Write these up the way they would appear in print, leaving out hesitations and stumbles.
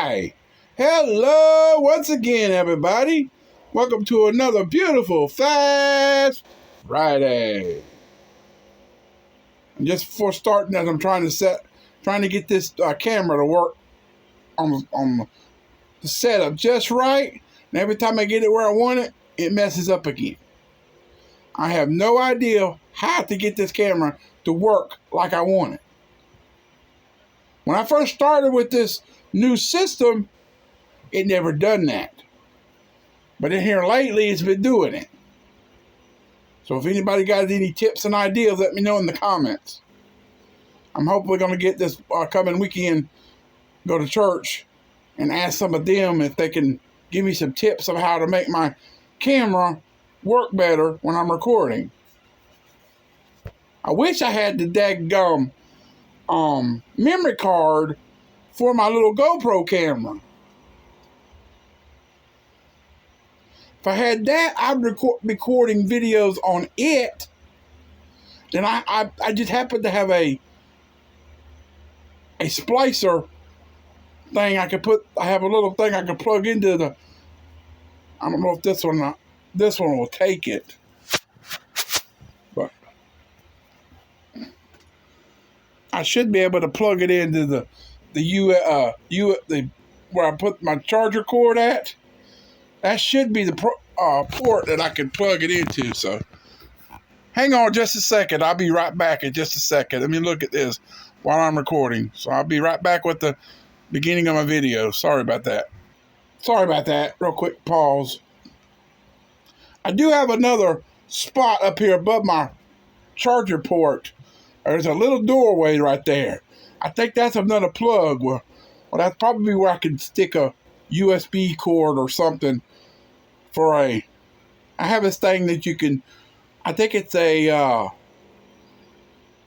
Hi. Hello once again, everybody. Welcome to another beautiful Fast Friday. And just before starting, as I'm trying to get this camera to work on the setup just right, and every time I get it where I want it, it messes up again. I have no idea how to get this camera to work like I want it. When I first started with this new system, it never done that. But in here lately, it's been doing it. So if anybody got any tips and ideas, let me know in the comments. I'm hopefully going to get this coming weekend, go to church, and ask some of them if they can give me some tips of how to make my camera work better when I'm recording. I wish I had the daggum memory card for my little GoPro camera. If I had that, I'd recording videos on it. Then I just happen to have a splicer thing I have a little thing I could plug into the. I don't know if this one will take it, but I should be able to plug it into the where I put my charger cord at. That should be the port that I can plug it into. So hang on just a second. I'll be right back in just a second. Let me look at this while I'm recording. So I'll be right back with the beginning of my video. Sorry about that. Real quick pause. I do have another spot up here above my charger port. There's a little doorway right there. I think that's another plug. Well, that's probably where I can stick a USB cord or something for I have this thing that you can, I think it's a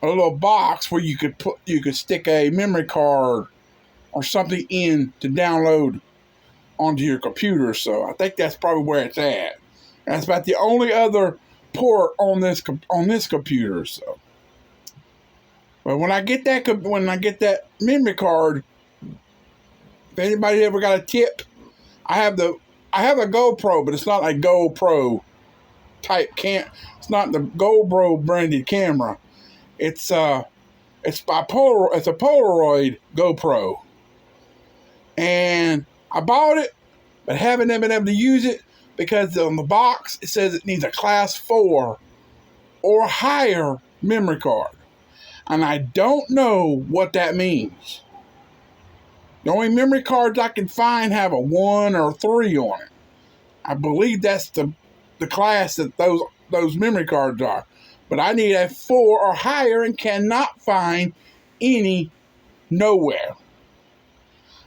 little box where you could stick a memory card or something in to download onto your computer. So I think that's probably where it's at. That's about the only other port on this computer. So, but when I get that memory card, if anybody ever got a tip, I have a GoPro, but it's not a GoPro type It's not the GoPro branded camera. It's a Polaroid GoPro, and I bought it, but haven't been able to use it because on the box it says it needs a class 4 or higher memory card, and I don't know what that means. The only memory cards I can find have a 1 or 3 on it. I believe that's the class that those memory cards are. But I need a 4 or higher and cannot find any nowhere.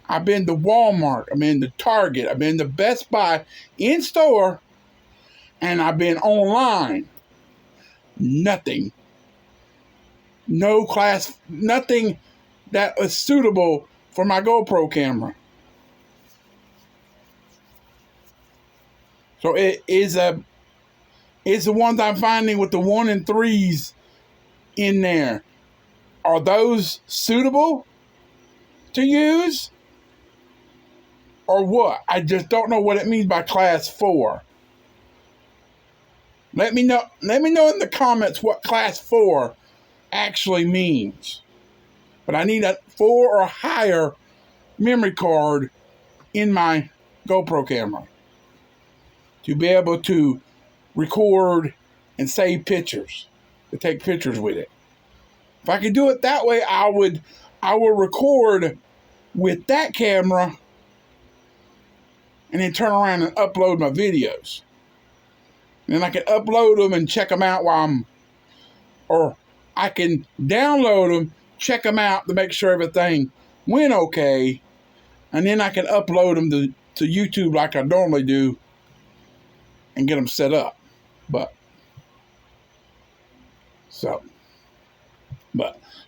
I've been to Walmart, I've been to Target, I've been to Best Buy in store, and I've been online. Nothing. No class, nothing that is suitable for my GoPro camera. So it's the ones I'm finding with the 1 and 3s in there. Are those suitable to use? Or what? I just don't know what it means by class 4. Let me know in the comments what class 4 actually means. But I need a 4 or higher memory card in my GoPro camera to be able to record and save pictures, to take pictures with it. If I could do it that way, I will record with that camera and then turn around and upload my videos. And then I can upload them and check them out or I can download them, check them out to make sure everything went okay, and then I can upload them to YouTube like I normally do and get them set up. But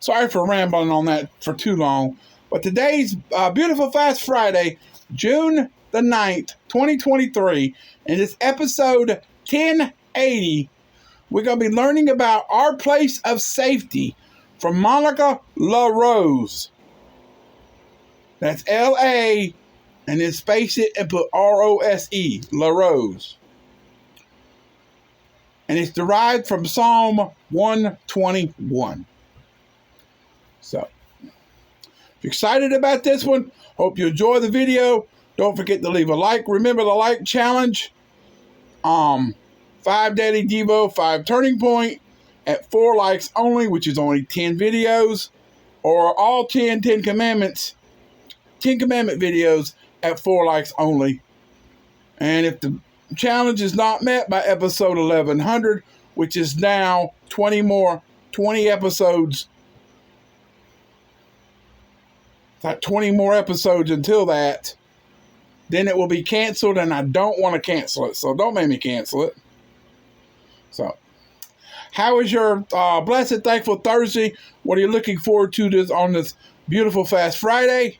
sorry for rambling on that for too long. But today's beautiful Fast Friday, June the 9th, 2023, and it's episode 1080. We're going to be learning about our place of safety from Monica LaRose. That's LaRose. and then space it and put R-O-S-E, La Rose. And it's derived from Psalm 121. So, if you're excited about this one, hope you enjoy the video. Don't forget to leave a like. Remember the like challenge. 5 Daily Devo, 5 Turning Point at 4 likes only, which is only 10 videos. Or all 10 Commandment videos at 4 likes only. And if the challenge is not met by episode 1100, which is now 20 episodes. It's like 20 more episodes until that. Then it will be canceled, and I don't want to cancel it. So don't make me cancel it. So, how is your blessed, thankful Thursday? What are you looking forward to on this beautiful Fast Friday?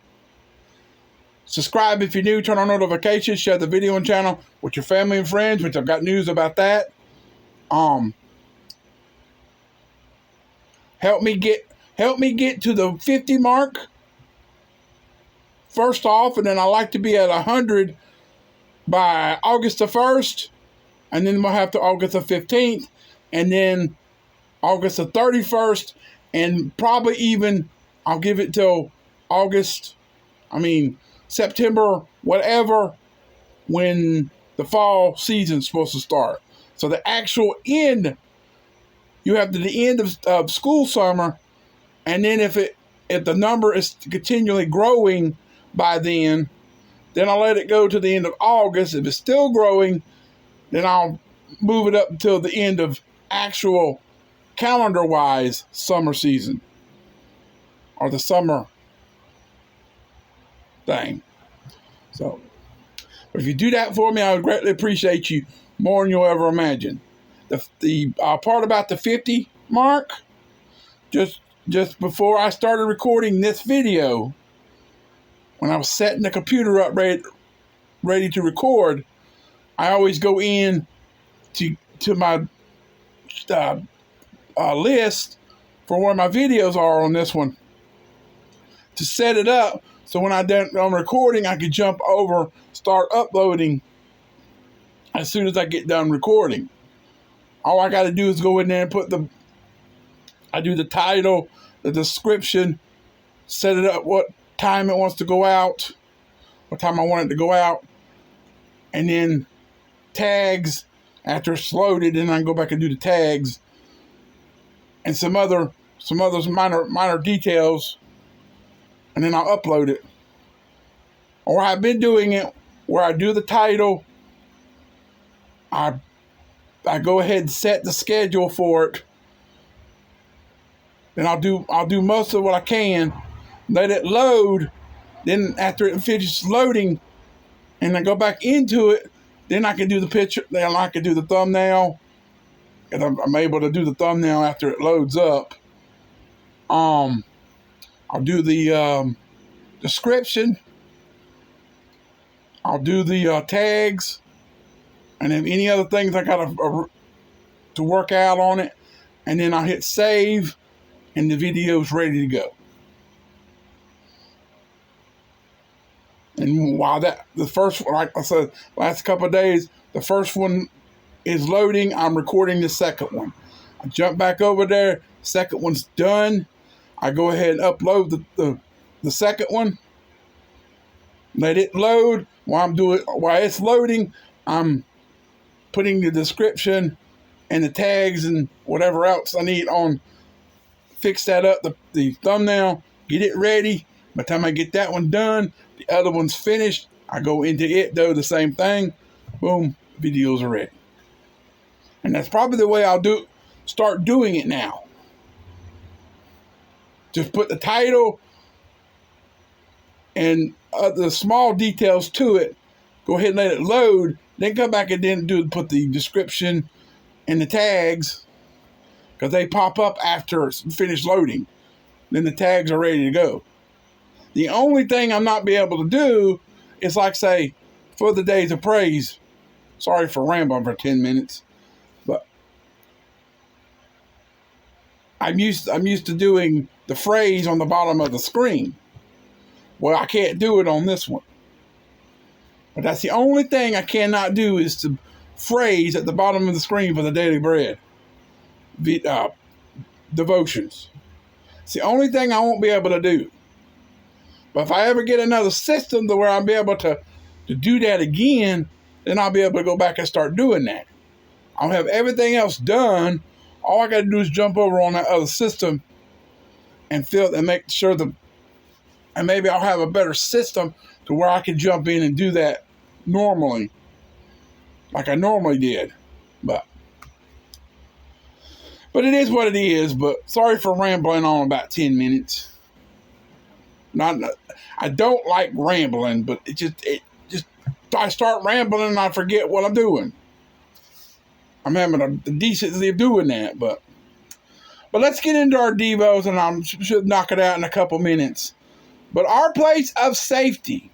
Subscribe if you're new, turn on notifications, share the video and channel with your family and friends, which I've got news about that. Help me get to the 50 mark first off, and then I like to be at 100 by August the 1st, and then we'll have to August the 15th, and then August the 31st, and probably even I'll give it till September, whatever, when the fall season's supposed to start. So the actual end, you have to the end of school summer, and then if the number is continually growing by then I'll let it go to the end of August. If it's still growing, then I'll move it up until the end of actual calendar-wise summer season, or the summer thing. So, but if you do that for me, I would greatly appreciate you more than you'll ever imagine. The part about the 50 mark, just before I started recording this video, when I was setting the computer up ready to record, I always go in to my list for where my videos are on this one to set it up. So when I'm recording, I can jump over, start uploading as soon as I get done recording. All I got to do is go in there and I do the title, the description, set it up, what time it wants to go out, what time I want it to go out, and then tags after it's loaded, and I can go back and do the tags and some other minor details, and then I'll upload it. Or I've been doing it where I do the title, I go ahead and set the schedule for it, then I'll do most of what I can, let it load, then after it finishes loading and I go back into it, then I can do the picture, then I can do the thumbnail, and I'm able to do the thumbnail after it loads up. I'll do the description, I'll do the tags, and then any other things I got to work out on it, and then I'll hit save, and the video's ready to go. And while the first one, like I said, last couple of days, the first one is loading, I'm recording the second one. I jump back over there, second one's done. I go ahead and upload the second one. Let it load. While it's loading, I'm putting the description and the tags and whatever else I need on. Fix that up, the thumbnail, get it ready. By the time I get that one done, the other one's finished. I go into it, do the same thing. Boom, videos are ready. And that's probably the way I'll start doing it now. Just put the title and the small details to it. Go ahead and let it load. Then come back and then put the description and the tags, because they pop up after it's finished loading. Then the tags are ready to go. The only thing I'm not be able to do is, like, say, for the days of praise. Sorry for rambling for 10 minutes, but I'm used to doing the phrase on the bottom of the screen. Well, I can't do it on this one. But that's the only thing I cannot do is the phrase at the bottom of the screen for the Daily Bread devotions. It's the only thing I won't be able to do. But if I ever get another system to where I'll be able to do that again, then I'll be able to go back and start doing that. I'll have everything else done. All I got to do is jump over on that other system and make sure and maybe I'll have a better system to where I can jump in and do that normally, like I normally did. But it is what it is. But sorry for rambling on about 10 minutes. I don't like rambling, but I start rambling and I forget what I'm doing. I'm having the decency of doing that, but let's get into our devos, and I should knock it out in a couple minutes. But our place of safety.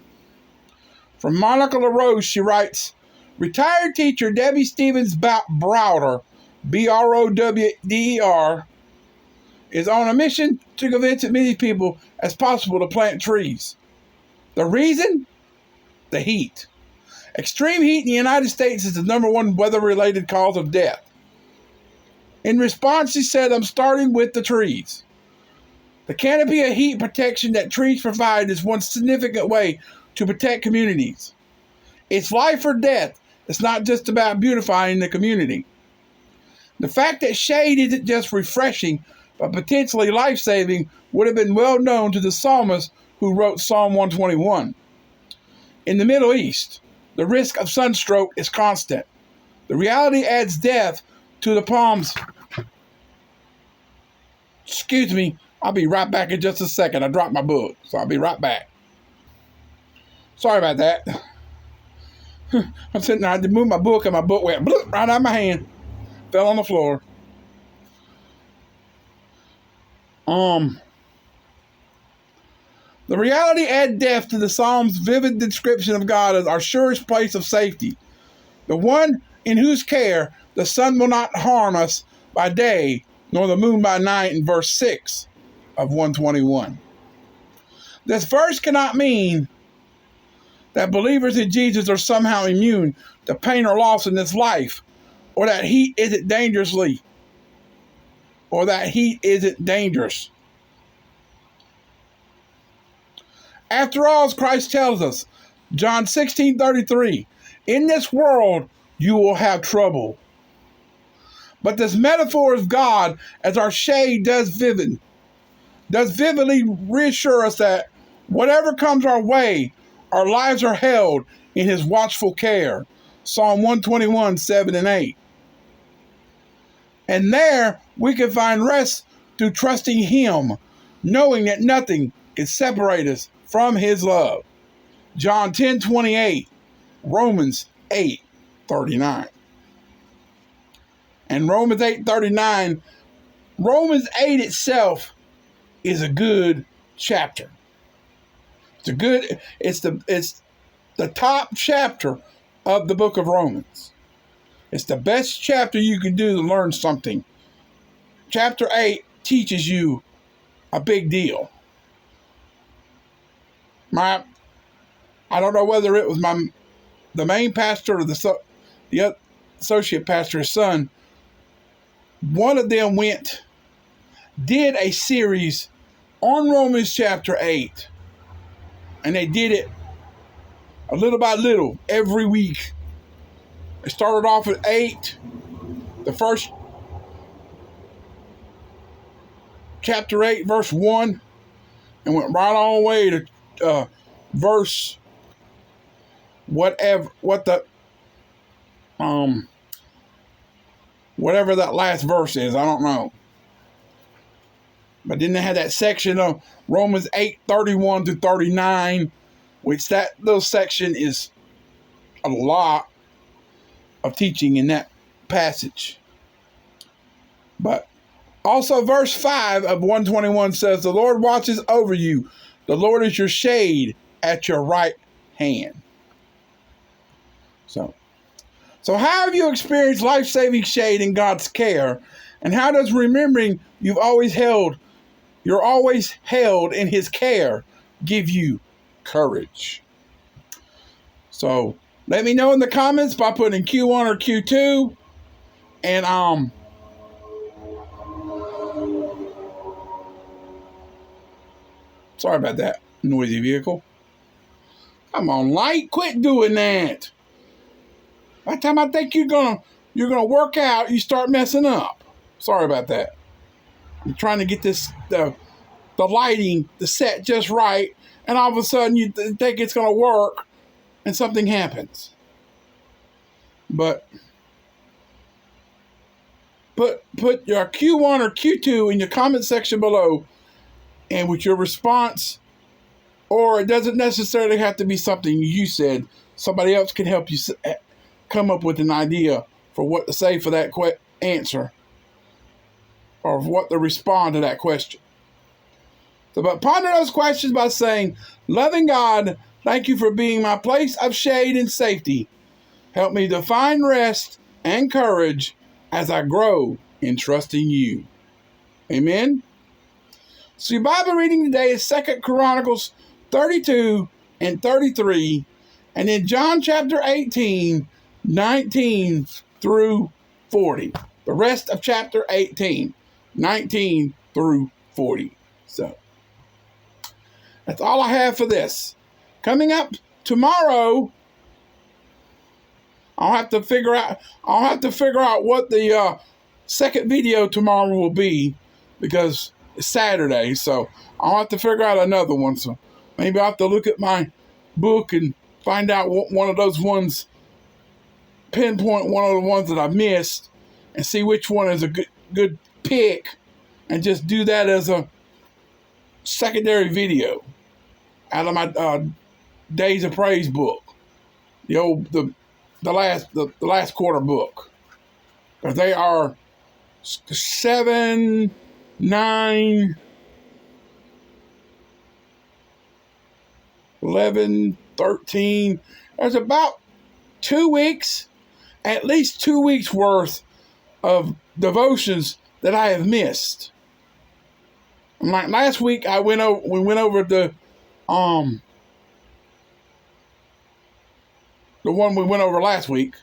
From Monica LaRose, she writes, retired teacher Debbie Stevens Browder, Browder, is on a mission to convince as many people as possible to plant trees. The reason? The heat. Extreme heat in the United States is the #1 weather-related cause of death. In response, she said, I'm starting with the trees. The canopy of heat protection that trees provide is one significant way to protect communities. It's life or death. It's not just about beautifying the community. The fact that shade isn't just refreshing, but potentially life-saving would have been well known to the psalmist who wrote Psalm 121. In the Middle East, the risk of sunstroke is constant. The reality adds death to the palms. Excuse me, I'll be right back in just a second. I dropped my book, so I'll be right back. Sorry about that. I'm sitting there, I had to move my book, and my book went bloop, right out of my hand. Fell on the floor. The reality adds depth to the Psalm's vivid description of God as our surest place of safety. The one in whose care the sun will not harm us by day, nor the moon by night, in verse 6 of 121. This verse cannot mean that believers in Jesus are somehow immune to pain or loss in this life, or that heat isn't dangerous. After all, as Christ tells us, John 16:33, in this world you will have trouble. But this metaphor of God as our shade does vividly reassure us that whatever comes our way, our lives are held in his watchful care. Psalm 121, 7 and 8. And there we can find rest through trusting him, knowing that nothing can separate us from his love. John 10:28, Romans 8:39. And Romans 8:39, Romans 8 itself is a good chapter. It's the top chapter of the book of Romans. It's the best chapter you can do to learn something. Chapter 8 teaches you a big deal. I don't know whether it was the main pastor or the associate pastor's son. One of them did a series on Romans chapter 8. And they did it a little by little every week. They started off at 8, the first chapter 8, verse 1, and went right all the way to verse whatever that last verse is. I don't know. But then they had that section of Romans 8:31 to 39, which that little section is a lot of teaching in that passage. But also verse 5 of 121 says, the Lord watches over you. The Lord is your shade at your right hand. So how have you experienced life-saving shade in God's care? And how does remembering you're always held in his care give you courage? So let me know in the comments by putting Q1 or Q2. And sorry about that noisy vehicle. Come on, light, quit doing that. By the time I think you're gonna work out, you start messing up. Sorry about that. I'm trying to get the lighting, the set just right, and all of a sudden you think it's gonna work, and something happens. But put your Q1 or Q2 in your comment section below, and with your response, or it doesn't necessarily have to be something you said. Somebody else can help you come up with an idea for what to say for that answer, or what to respond to that question. So, but ponder those questions by saying, loving God, thank you for being my place of shade and safety. Help me to find rest and courage as I grow in trusting you. Amen. So your Bible reading today is 2 Chronicles 32 and 33, and in John chapter 18, 19 through 40. The rest of chapter 18, 19 through 40. So that's all I have for this. Coming up tomorrow, I'll have to figure out what the second video tomorrow will be, because it's Saturday, so I'll have to figure out another one. So maybe I'll have to look at my book and find out what one of those ones, pinpoint one of the ones that I missed, and see which one is a good pick, and just do that as a secondary video out of my Days of Praise book, the last quarter book, because they are 7, 9, 11, 13. There's about 2 weeks, at least 2 weeks worth of devotions that I have missed. And like last week, we went over the one we went over last week,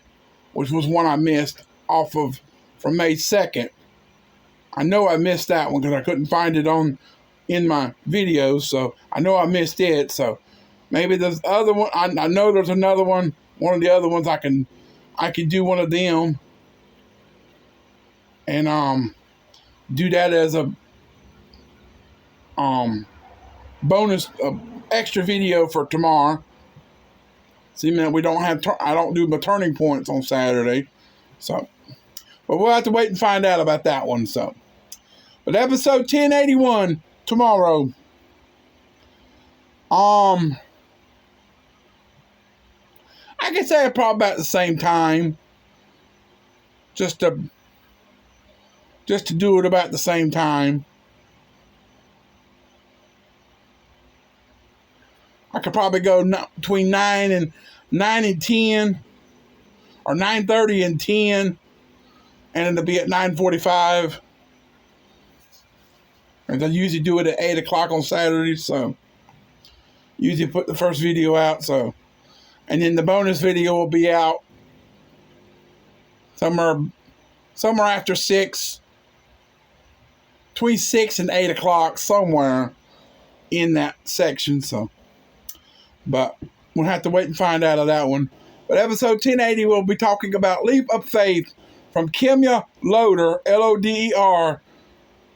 which was one I missed from May 2nd. I know I missed that one because I couldn't find it in my videos, so I know I missed it. So maybe there's other one. I know there's another one. One of the other ones I can do one of them, and do that as a bonus extra video for tomorrow. See, man, I don't do my turning points on Saturday, so, but we'll have to wait and find out about that one. So, but episode 1081 tomorrow. I can say probably about the same time, just to do it about the same time. I could probably go between 9 and 10, or 9:30 and 10, and it'll be at 9:45. And I usually do it at 8 o'clock on Saturday, so usually put the first video out. So, and then the bonus video will be out somewhere after 6, between 6 and 8 o'clock, somewhere in that section. So, but we'll have to wait and find out of that one. But episode 1080, we'll be talking about Leap of Faith from Kimya Loder, Loder,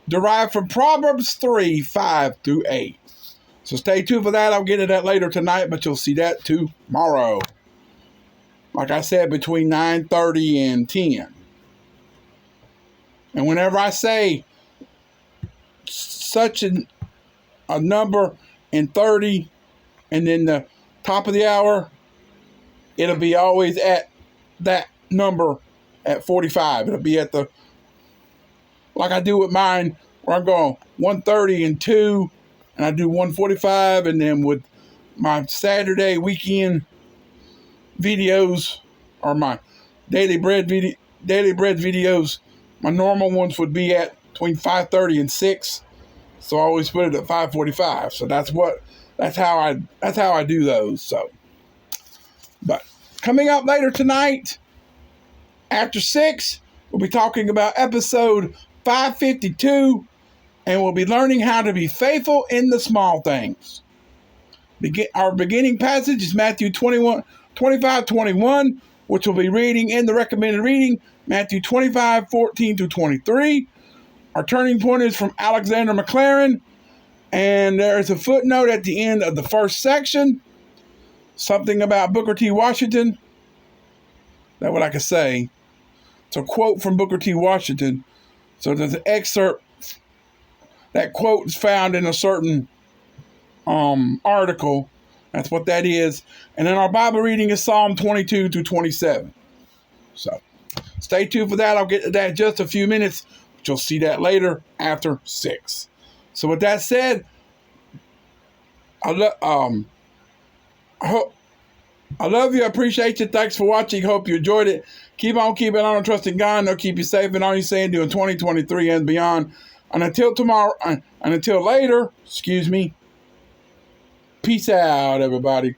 derived from Proverbs 3, 5 through 8. So stay tuned for that. I'll get to that later tonight, but you'll see that tomorrow. Like I said, between 9:30 and 10. And whenever I say such a number in 30, and then the top of the hour, it'll be always at that number at 45. It'll be at like I do with mine, where I'm going 1:30 and 2, and I do 1:45, and then with my Saturday weekend videos, or my daily bread videos, my normal ones would be at between 5:30 and 6. So I always put it at 5:45. So that's how I do those. So, But coming up later tonight, after 6, we'll be talking about episode 552, and we'll be learning how to be faithful in the small things. Our beginning passage is Matthew 25:21, which we'll be reading in the recommended reading, Matthew 25:14-23. Our turning point is from Alexander McLaren, and there is a footnote at the end of the first section, something about Booker T. Washington. That's what I can say. It's a quote from Booker T. Washington. So there's an excerpt. That quote is found in a certain article. That's what that is. And then our Bible reading is Psalm 22-27. So stay tuned for that. I'll get to that in just a few minutes. But you'll see that later after 6. So with that said, I love you. I appreciate you. Thanks for watching. Hope you enjoyed it. Keep on keeping on and trusting God. He'll keep you safe in all you say and do in 2023 and beyond. And until tomorrow, and until later, peace out, everybody.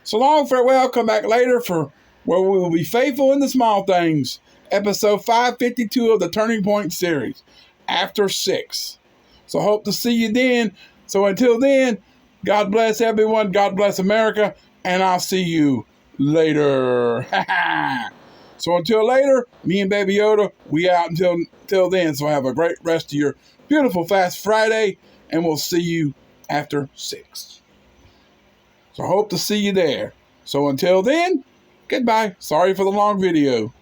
So long, farewell. Come back later for where we will be faithful in the small things. Episode 552 of the Turning Point series. After 6. So hope to see you then. So until then, God bless everyone. God bless America. And I'll see you later. So until later, me and Baby Yoda, we out until then. So have a great rest of your beautiful Fast Friday. And we'll see you after 6. So hope to see you there. So until then, goodbye. Sorry for the long video.